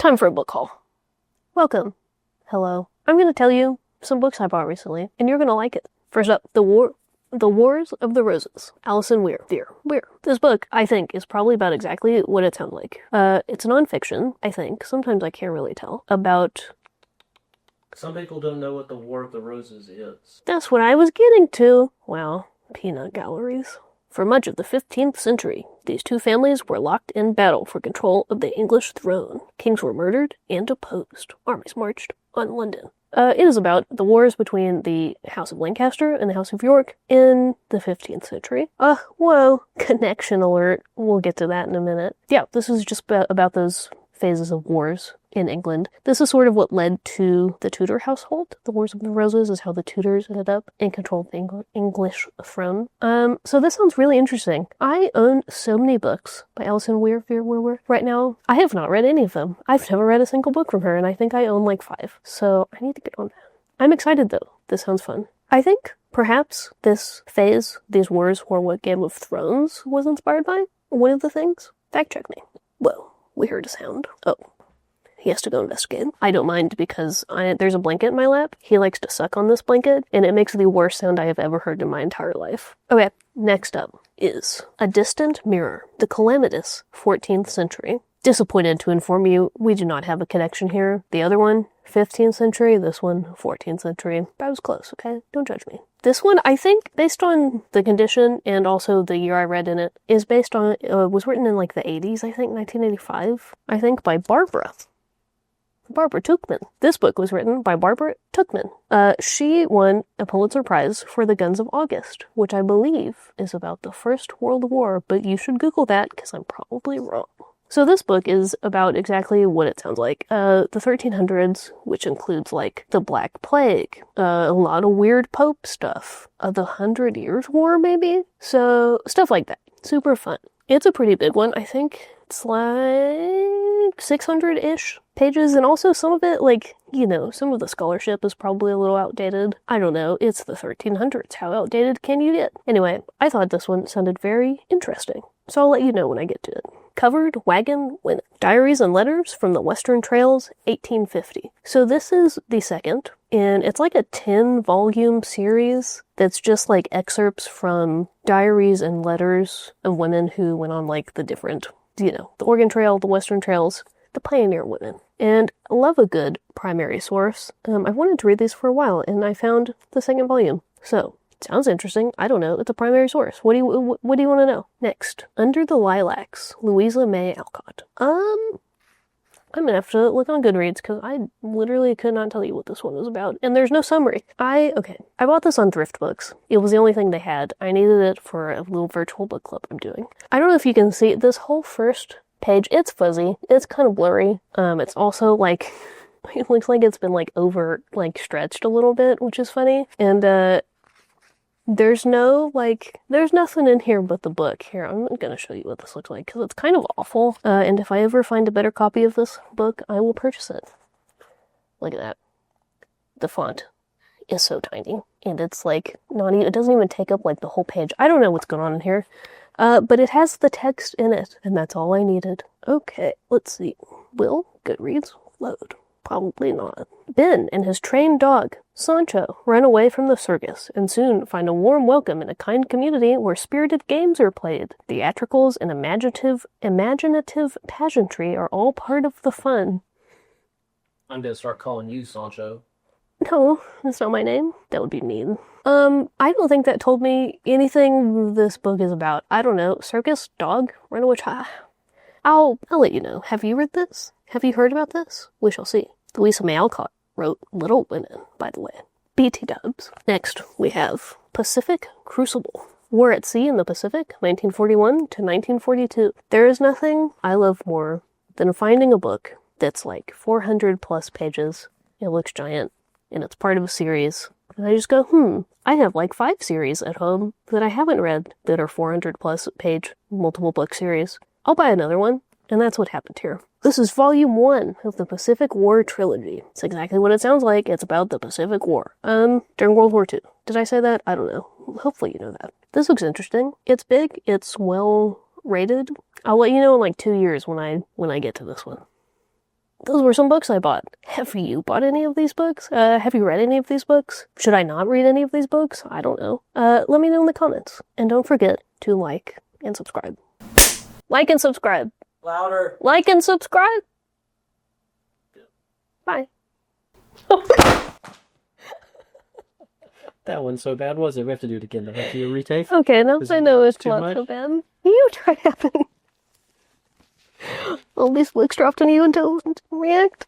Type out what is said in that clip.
Time for a book haul. Welcome. Hello. I'm going to tell you some books I bought recently, and you're going to like it. First up, The Wars of the Roses. Alison Weir. Weir. This book, I think, is probably about exactly what it sounds like. It's nonfiction, I think. Sometimes I can't really tell. About... Some people don't know what the War of the Roses is. That's what I was getting to. Wow. Peanut galleries. For much of the 15th century, these two families were locked in battle for control of the English throne. Kings were murdered and deposed. Armies marched on London. It is about the wars between the House of Lancaster and the House of York in the 15th century. Whoa. Connection alert. We'll get to that in a minute. Yeah, this is just about those phases of wars in England. This is sort of what led to the Tudor household. The Wars of the Roses is how the Tudors ended up in control of the English throne. So this sounds really interesting. I own so many books by Alison Weir right now. I have not read any of them. I've never read a single book from her, and I think I own like 5. So I need to get on that. I'm excited though. This sounds fun. I think perhaps this phase, these wars, were what Game of Thrones was inspired by. One of the things. Fact check me. Whoa, we heard a sound. Oh. He has to go investigate. I don't mind because there's a blanket in my lap. He likes to suck on this blanket, and it makes the worst sound I have ever heard in my entire life. Okay, next up is A Distant Mirror, the Calamitous 14th Century. Disappointed to inform you, we do not have a connection here. The other one, 15th century, this one, 14th century. That was close, okay? Don't judge me. This one, I think, based on the condition and also the year I read in it, is based on, was written in like the 80s, I think, 1985, I think, by Barbara Tuchman. This book was written by Barbara Tuchman. She won a Pulitzer Prize for The Guns of August, which I believe is about the First World War, but you should Google that because I'm probably wrong. So this book is about exactly what it sounds like. The 1300s, which includes like the Black Plague, a lot of weird Pope stuff, the 100 Years' War maybe? So stuff like that. Super fun. It's a pretty big one. I think it's like 600-ish pages, and also some of it, like, you know, some of the scholarship is probably a little outdated. I don't know, it's the 1300s. How outdated can you get? Anyway, I thought this one sounded very interesting, so I'll let you know when I get to it. Covered Wagon Women. Diaries and Letters from the Western Trails, 1850. So this is the second, and it's like a 10-volume series that's just like excerpts from diaries and letters of women who went on like the different, you know, the Oregon Trail, the Western Trails, the pioneer women. And I love a good primary source. I've wanted to read these for a while, and I found the second volume. So, sounds interesting. I don't know. It's a primary source. What do you want to know? Next, Under the Lilacs, Louisa May Alcott. I'm gonna have to look on Goodreads because I literally could not tell you what this one was about, and there's no summary. I bought this on Thrift Books. It was the only thing they had. I needed it for a little virtual book club I'm doing. I don't know if you can see this whole first page. It's fuzzy. It's kind of blurry. It's also like, it looks like it's been like stretched a little bit, which is funny. And there's nothing in here but the book. Here, I'm gonna show you what this looks like because it's kind of awful. And if I ever find a better copy of this book, I will purchase it. Look at that. The font is so tiny, and it's like it doesn't even take up like the whole page. I don't know what's going on in here. But it has the text in it, and that's all I needed. Okay, let's see. Will Goodreads load? Probably not. Ben and his trained dog, Sancho, run away from the circus and soon find a warm welcome in a kind community where spirited games are played. Theatricals and imaginative pageantry are all part of the fun. I'm gonna start calling you Sancho. No, that's not my name. That would be mean. I don't think that told me anything this book is about. I don't know. Circus, dog, runaway child. I'll let you know. Have you read this? Have you heard about this? We shall see. Louisa May Alcott wrote Little Women, by the way. BT dubs. Next, we have Pacific Crucible. War at Sea in the Pacific, 1941 to 1942. There is nothing I love more than finding a book that's like 400 plus pages. It looks giant, and it's part of a series. And I just go, I have like 5 series at home that I haven't read that are 400 plus page multiple book series. I'll buy another one, and that's what happened here. This is volume 1 of the Pacific War trilogy. It's exactly what it sounds like. It's about the Pacific War. During World War II. Did I say that? I don't know. Hopefully you know that. This looks interesting. It's big. It's well rated. I'll let you know in like 2 years when I get to this one. those were some books I bought. Have you bought any of these books? Have you read any of these books? Should I not read any of these books? I don't know. Let me know in the comments. And don't forget to like and subscribe. Like and subscribe. Louder. Like and subscribe. Bye. That one's so bad, was it? We have to do it again. Do you a retake? Okay, now I know it's too not much? so bad. You try having all these books dropped on you and don't react.